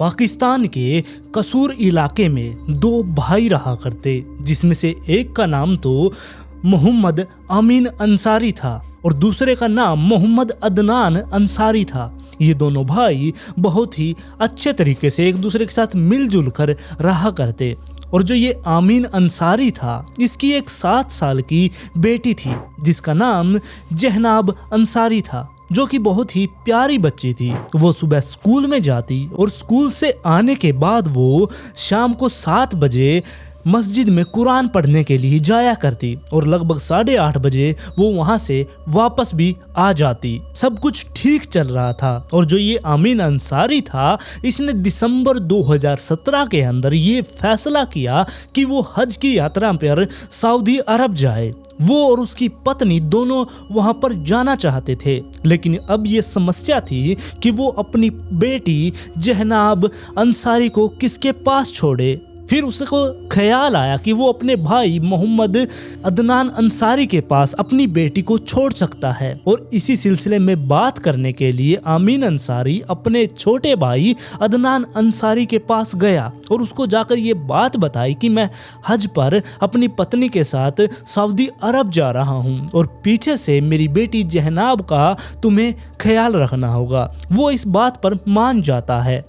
पाकिस्तान के कसूर इलाके में दो भाई रहा करते, जिसमें से एक का नाम तो मोहम्मद अमीन अंसारी था और दूसरे का नाम मोहम्मद अदनान अंसारी था। ये दोनों भाई बहुत ही अच्छे तरीके से एक दूसरे के साथ मिलजुल कर रहा करते। और जो ये आमीन अंसारी था, इसकी एक 7 साल की बेटी थी जिसका नाम जहनाब अंसारी था, जो कि बहुत ही प्यारी बच्ची थी। वो सुबह स्कूल में जाती और स्कूल से आने के बाद वो शाम को 7 बजे मस्जिद में कुरान पढ़ने के लिए जाया करती और लगभग 8:30 बजे वो वहां से वापस भी आ जाती। सब कुछ ठीक चल रहा था और जो ये आमीन अंसारी था, इसने दिसंबर 2017 के अंदर ये फैसला किया कि वो हज की यात्रा पर सऊदी अरब जाए। वो और उसकी पत्नी दोनों वहां पर जाना चाहते थे, लेकिन अब ये समस्या थी कि वो अपनी बेटी जहनाब अंसारी को किसके पास छोड़े। फिर उसको ख्याल आया कि वो अपने भाई मोहम्मद अदनान अंसारी के पास अपनी बेटी को छोड़ सकता है। और इसी सिलसिले में बात करने के लिए आमीन अंसारी अपने छोटे भाई अदनान अंसारी के पास गया और उसको जाकर ये बात बताई कि मैं हज पर अपनी पत्नी के साथ सऊदी अरब जा रहा हूँ और पीछे से मेरी बेटी जहनाब का तुम्हें ख्याल रखना होगा। वो इस बात पर मान जाता है,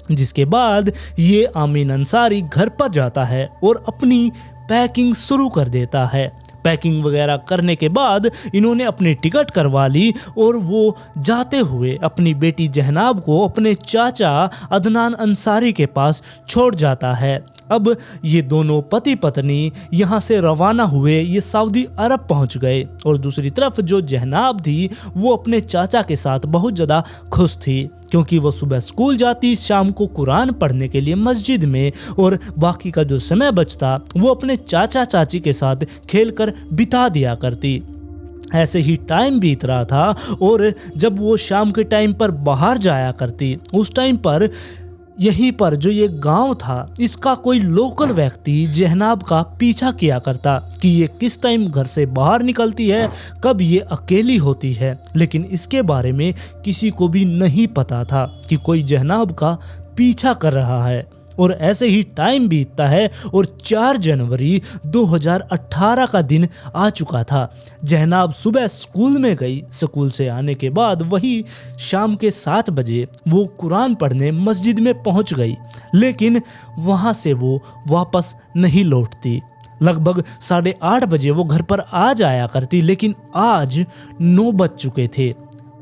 जिसके बाद ये आमीन अंसारी घर पर जाता है और अपनी पैकिंग शुरू कर देता है। पैकिंग वगैरह करने के बाद इन्होंने अपनी टिकट करवा ली और वो जाते हुए अपनी बेटी जहनाब को अपने चाचा अदनान अंसारी के पास छोड़ जाता है। अब ये दोनों पति पत्नी यहाँ से रवाना हुए, ये सऊदी अरब पहुँच गए और दूसरी तरफ जो जहनाब थी वो अपने चाचा के साथ बहुत ज़्यादा खुश थी, क्योंकि वो सुबह स्कूल जाती, शाम को कुरान पढ़ने के लिए मस्जिद में, और बाकी का जो समय बचता वो अपने चाचा चाची के साथ खेलकर बिता दिया करती। ऐसे ही टाइम बीत रहा था और जब वो शाम के टाइम पर बाहर जाया करती, उस टाइम पर यहीं पर जो ये गांव था, इसका कोई लोकल व्यक्ति जहनाब का पीछा किया करता कि ये किस टाइम घर से बाहर निकलती है, कब ये अकेली होती है। लेकिन इसके बारे में किसी को भी नहीं पता था कि कोई जहनाब का पीछा कर रहा है। और ऐसे ही टाइम बीतता है और 4 जनवरी 2018 का दिन आ चुका था। जहनाब सुबह स्कूल में गई। स्कूल से आने के बाद वही शाम के 7 बजे वो कुरान पढ़ने मस्जिद में पहुंच गई, लेकिन वहां से वो वापस नहीं लौटती। लगभग 8:30 बजे वो घर पर आ जाया करती, लेकिन आज 9 बज चुके थे।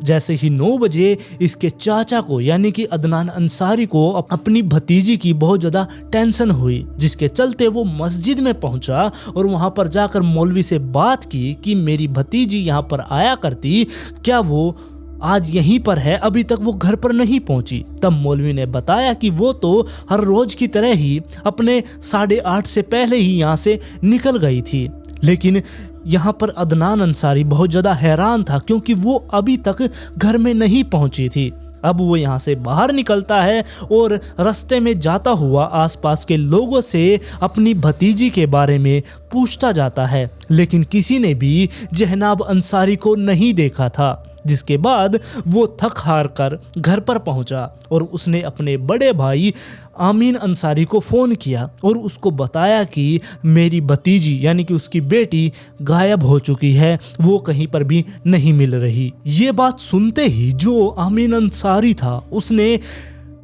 जैसे ही 9 बजे इसके चाचा को यानी कि अदनान अंसारी को अपनी भतीजी की बहुत ज़्यादा टेंशन हुई, जिसके चलते वो मस्जिद में पहुंचा और वहां पर जाकर मौलवी से बात की कि मेरी भतीजी यहां पर आया करती, क्या वो आज यहीं पर है, अभी तक वो घर पर नहीं पहुंची। तब मौलवी ने बताया कि वो तो हर रोज की तरह ही अपने 8:30 से पहले ही यहाँ से निकल गई थी। लेकिन यहाँ पर अदनान अंसारी बहुत ज़्यादा हैरान था, क्योंकि वो अभी तक घर में नहीं पहुंची थी। अब वो यहाँ से बाहर निकलता है और रास्ते में जाता हुआ आसपास के लोगों से अपनी भतीजी के बारे में पूछता जाता है, लेकिन किसी ने भी जहनाब अंसारी को नहीं देखा था। जिसके बाद वो थक हार कर घर पर पहुंचा और उसने अपने बड़े भाई आमीन अंसारी को फ़ोन किया और उसको बताया कि मेरी भतीजी यानी कि उसकी बेटी गायब हो चुकी है, वो कहीं पर भी नहीं मिल रही। ये बात सुनते ही जो आमीन अंसारी था, उसने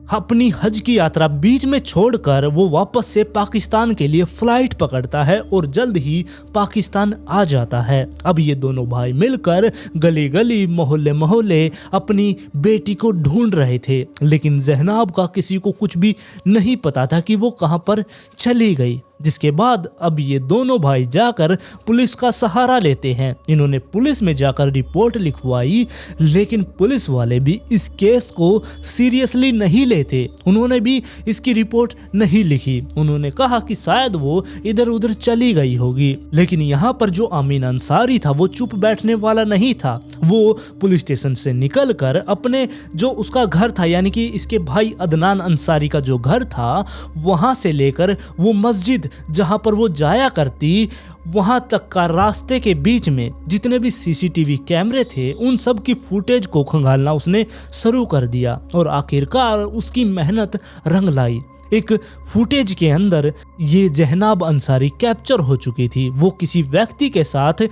अपनी हज की यात्रा बीच में छोड़कर वो वापस से पाकिस्तान के लिए फ्लाइट पकड़ता है और जल्द ही पाकिस्तान आ जाता है। अब ये दोनों भाई मिलकर गली गली मोहल्ले मोहल्ले अपनी बेटी को ढूंढ रहे थे, लेकिन जहनाब का किसी को कुछ भी नहीं पता था कि वो कहाँ पर चली गई। जिसके बाद अब ये दोनों भाई जाकर पुलिस का सहारा लेते हैं। इन्होंने पुलिस में जाकर रिपोर्ट लिखवाई, लेकिन पुलिस वाले भी इस केस को सीरियसली नहीं लेते। उन्होंने भी इसकी रिपोर्ट नहीं लिखी। उन्होंने कहा कि शायद वो इधर उधर चली गई होगी। लेकिन यहाँ पर जो आमीन अंसारी था वो चुप बैठने वाला नहीं था। वो पुलिस स्टेशन से निकल कर अपने जो उसका घर था यानी कि इसके भाई अदनान अंसारी का जो घर था, वहां से लेकर वो मस्जिद बाद जहां पर वो जाया करती वहां तक का रास्ते के बीच में जितने भी सीसीटीवी कैमरे थे उन सब की फुटेज को खंगालना उसने शुरू कर दिया और आखिरकार उसकी मेहनत रंग लाई। एक फुटेज के अंदर ये जहनाब अंसारी कैप्चर हो चुकी थी। वो किसी व्यक्ति के साथ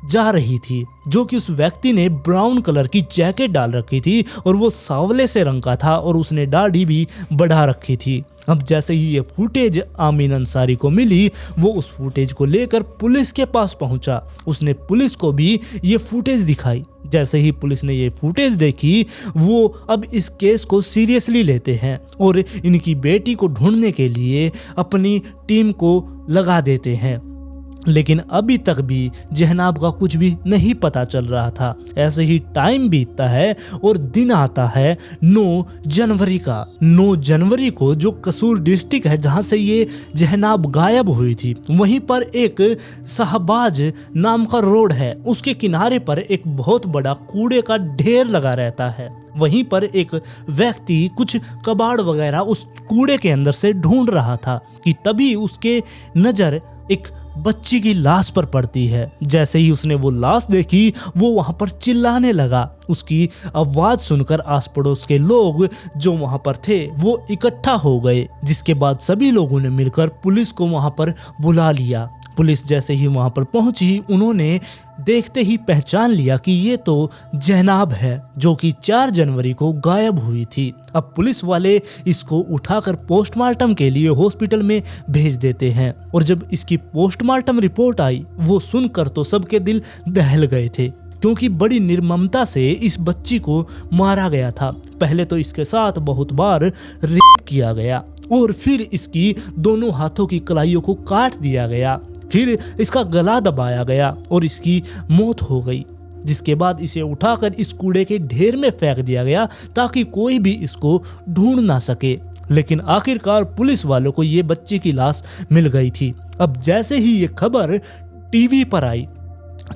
जा रही थी जो कि उस व्यक्ति ने ब्राउन कलर की जैकेट डाल रखी थी और वो सांवले से रंग का था और उसने दाढ़ी भी बढ़ा रखी थी। अब जैसे ही ये फुटेज आमीन अंसारी को मिली वो उस फुटेज को लेकर पुलिस के पास पहुंचा। उसने पुलिस को भी ये फुटेज दिखाई। जैसे ही पुलिस ने ये फुटेज देखी वो अब इस केस को सीरियसली लेते हैं और इनकी बेटी को ढूंढने के लिए अपनी टीम को लगा देते हैं। लेकिन अभी तक भी जहनाब का कुछ भी नहीं पता चल रहा था। ऐसे ही टाइम बीतता है और दिन आता है 9 जनवरी का। 9 जनवरी को जो कसूर डिस्ट्रिक्ट है जहां से ये जहनाब गायब हुई थी वहीं पर एक शाहबाज नाम का रोड है, उसके किनारे पर एक बहुत बड़ा कूड़े का ढेर लगा रहता है। वहीं पर एक व्यक्ति कुछ कबाड़ वगैरह उस कूड़े के अंदर से ढूंढ रहा था कि तभी उसके नज़र एक बच्ची की लाश पर पड़ती है। जैसे ही उसने वो लाश देखी वो वहां पर चिल्लाने लगा। उसकी आवाज सुनकर आस पड़ोस के लोग जो वहां पर थे वो इकट्ठा हो गए, जिसके बाद सभी लोगों ने मिलकर पुलिस को वहां पर बुला लिया। पुलिस जैसे ही वहां पर पहुंची उन्होंने देखते ही पहचान लिया कि ये तो जहनाब है जो कि 4 जनवरी को गायब हुई थी। अब पुलिस वाले इसको उठाकर पोस्टमार्टम के लिए हॉस्पिटल में भेज देते हैं और जब इसकी पोस्टमार्टम रिपोर्ट आई वो सुनकर तो सबके दिल दहल गए थे क्योंकि बड़ी निर्ममता से इस बच्ची को मारा गया था। पहले तो इसके साथ बहुत बार रेप किया गया और फिर इसकी दोनों हाथों की कलाइयों को काट दिया गया, फिर इसका गला दबाया गया और इसकी मौत हो गई। जिसके बाद इसे उठाकर इस कूड़े के ढेर में फेंक दिया गया ताकि कोई भी इसको ढूंढ ना सके। लेकिन आखिरकार पुलिस वालों को ये बच्ची की लाश मिल गई थी। अब जैसे ही ये खबर टीवी पर आई,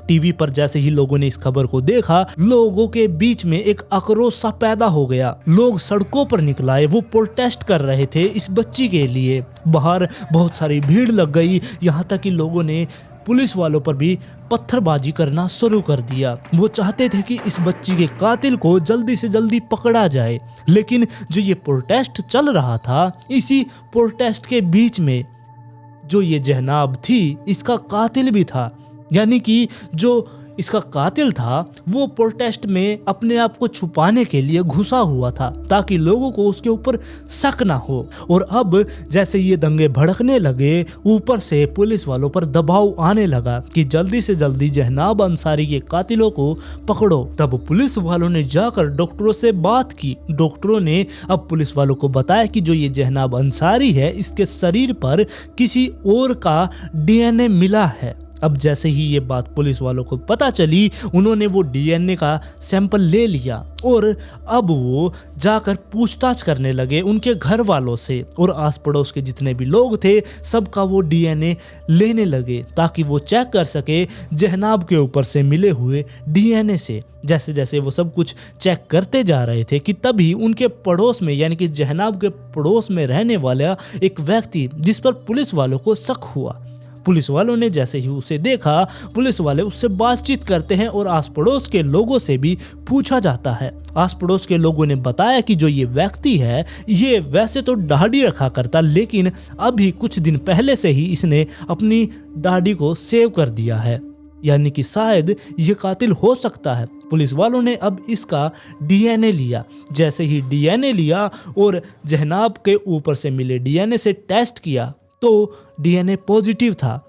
टीवी पर जैसे ही लोगों ने इस खबर को देखा लोगों के बीच में एक आक्रोश सा पैदा हो गया। लोग सड़कों पर निकल आए, वो प्रोटेस्ट कर रहे थे इस बच्ची के लिए। बाहर बहुत सारी भीड़ लग गई, यहाँ तक कि लोगों ने पुलिस वालों पर भी पत्थरबाजी करना शुरू कर दिया। वो चाहते थे कि इस बच्ची के कातिल को जल्दी से जल्दी पकड़ा जाए। लेकिन जो ये प्रोटेस्ट चल रहा था इसी प्रोटेस्ट के बीच में जो ये जहनाब थी इसका कातिल भी था, यानी कि जो इसका कातिल था वो प्रोटेस्ट में अपने आप को छुपाने के लिए घुसा हुआ था ताकि लोगों को उसके ऊपर शक ना हो। और अब जैसे ये दंगे भड़कने लगे ऊपर से पुलिस वालों पर दबाव आने लगा कि जल्दी से जल्दी जहनाब अंसारी के कातिलों को पकड़ो। तब पुलिस वालों ने जाकर डॉक्टरों से बात की। डॉक्टरों ने अब पुलिस वालों को बताया कि जो ये जहनाब अंसारी है इसके शरीर पर किसी और का DNA मिला है। अब जैसे ही ये बात पुलिस वालों को पता चली उन्होंने वो DNA का सैंपल ले लिया और अब वो जाकर पूछताछ करने लगे उनके घर वालों से और आस पड़ोस के जितने भी लोग थे सबका वो DNA लेने लगे ताकि वो चेक कर सके जहनाब के ऊपर से मिले हुए DNA से। जैसे जैसे वो सब कुछ चेक करते जा रहे थे कि तभी उनके पड़ोस में यानी कि जहनाब के पड़ोस में रहने वाला एक व्यक्ति जिस पर पुलिस वालों को शक हुआ, पुलिस वालों ने जैसे ही उसे देखा पुलिस वाले उससे बातचीत करते हैं और आस पड़ोस के लोगों से भी पूछा जाता है। आस पड़ोस के लोगों ने बताया कि जो ये व्यक्ति है ये वैसे तो दाढ़ी रखा करता लेकिन अभी कुछ दिन पहले से ही इसने अपनी दाढ़ी को सेव कर दिया है, यानी कि शायद ये कातिल हो सकता है। पुलिस वालों ने अब इसका DNA लिया। जैसे ही DNA लिया और जहनाब के ऊपर से मिले DNA से टेस्ट किया तो DNA पॉजिटिव था,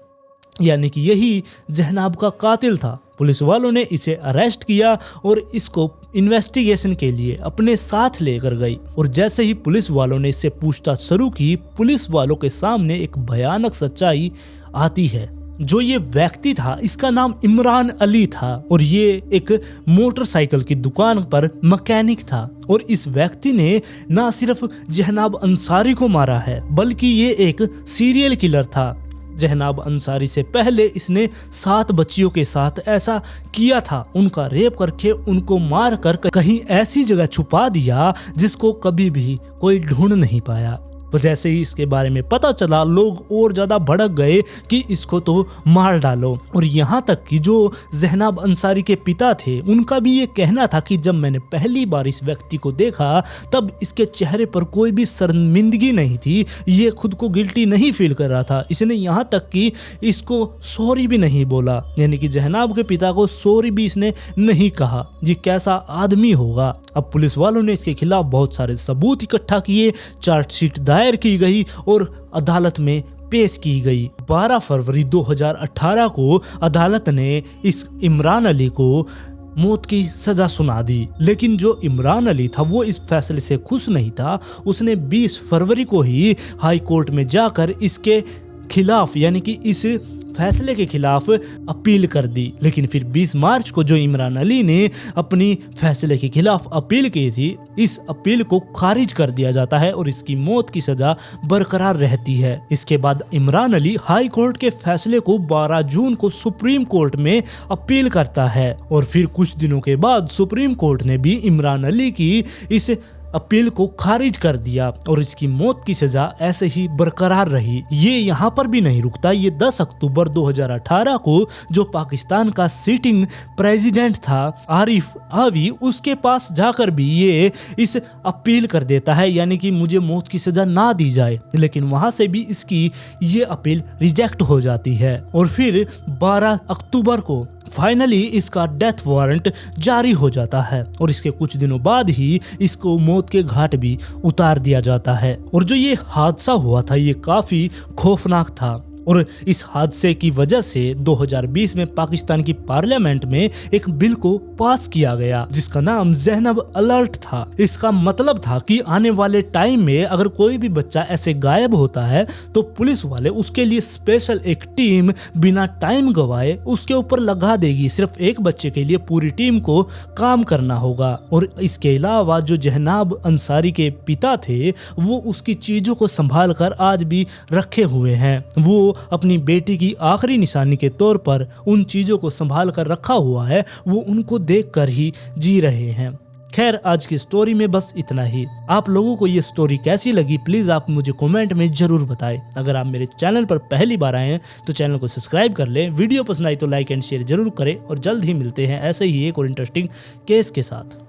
यानी कि यही जहनाब का कातिल था। पुलिस वालों ने इसे अरेस्ट किया और इसको इन्वेस्टिगेशन के लिए अपने साथ लेकर गई। और जैसे ही पुलिस वालों ने इससे पूछताछ शुरू की पुलिस वालों के सामने एक भयानक सच्चाई आती है। जो ये व्यक्ति था इसका नाम इमरान अली था और ये एक मोटरसाइकिल की दुकान पर मैकेनिक था और इस व्यक्ति ने ना सिर्फ जहनाब अंसारी को मारा है बल्कि ये एक सीरियल किलर था। जहनाब अंसारी से पहले इसने 7 बच्चियों के साथ ऐसा किया था, उनका रेप करके उनको मार कर कहीं ऐसी जगह छुपा दिया जिसको कभी भी कोई ढूंढ नहीं पाया। तो जैसे ही इसके बारे में पता चला लोग और ज्यादा भड़क गए कि इसको तो मार डालो। और यहाँ तक कि जो जहनाब अंसारी के पिता थे उनका भी ये कहना था कि जब मैंने पहली बार इस व्यक्ति को देखा तब इसके चेहरे पर कोई भी शर्मिंदगी नहीं थी, ये खुद को गिल्टी नहीं फील कर रहा था। इसने यहाँ तक कि इसको सॉरी भी नहीं बोला, यानी कि जहनाब के पिता को सॉरी भी इसने नहीं कहा। ये कैसा आदमी होगा। अब पुलिस वालों ने इसके खिलाफ बहुत सारे सबूत इकट्ठा किए, चार्जशीट दायर की गई और अदालत में पेश की गई। 12 फरवरी 2018 को अदालत ने इस इमरान अली को मौत की सजा सुना दी। लेकिन जो इमरान अली था वो इस फैसले से खुश नहीं था। उसने 20 फरवरी को ही हाई कोर्ट में जाकर इसके खिलाफ यानी कि इस फैसले के खिलाफ अपील कर दी। लेकिन फिर 20 मार्च को जो इमरान अली ने अपनी फैसले के खिलाफ अपील की थी, इस अपील को खारिज कर दिया जाता है और इसकी मौत की सजा बरकरार रहती है। इसके बाद इमरान अली हाई कोर्ट के फैसले को 12 जून को सुप्रीम कोर्ट में अपील करता है और फिर कुछ दिनों के बाद सुप्रीम कोर्ट ने भी इमरान अली की इस अपील को खारिज कर दिया और इसकी मौत की सजा ऐसे ही बरकरार रही। ये यहाँ पर भी नहीं रुकता। ये 10 अक्टूबर 2018 को जो पाकिस्तान का सिटिंग प्रेसिडेंट था आरिफ आवी, उसके पास जाकर भी ये इस अपील कर देता है, यानी कि मुझे मौत की सजा ना दी जाए। लेकिन वहां से भी इसकी ये अपील रिजेक्ट हो जाती है और फिर 12 अक्टूबर को फाइनली इसका डेथ वारंट जारी हो जाता है और इसके कुछ दिनों बाद ही इसको मौत के घाट भी उतार दिया जाता है। और जो ये हादसा हुआ था ये काफी खौफनाक था और इस हादसे की वजह से 2020 में पाकिस्तान की पार्लियामेंट में एक बिल को पास किया गया जिसका नाम ज़ैनब अलर्ट था। इसका मतलब था कि आने वाले टाइम में अगर कोई भी बच्चा ऐसे गायब होता है तो पुलिस वाले उसके लिए स्पेशल एक टीम बिना टाइम गवाए उसके ऊपर लगा देगी। सिर्फ एक बच्चे के लिए पूरी टीम को काम करना होगा। और इसके अलावा जो जहनाब अंसारी के पिता थे वो उसकी चीजों को संभाल कर आज भी रखे हुए हैं। वो अपनी बेटी की आखिरी निशानी के तौर पर उन चीजों को संभाल कर रखा हुआ है, वो उनको देखकर ही जी रहे हैं। खैर आज की स्टोरी में बस इतना ही। आप लोगों को ये स्टोरी कैसी लगी प्लीज आप मुझे कमेंट में जरूर बताएं। अगर आप मेरे चैनल पर पहली बार आए हैं तो चैनल को सब्सक्राइब कर लें। वीडियो पसंद आई तो लाइक एंड शेयर जरूर करें और जल्द ही मिलते हैं ऐसे ही एक और इंटरेस्टिंग केस के साथ।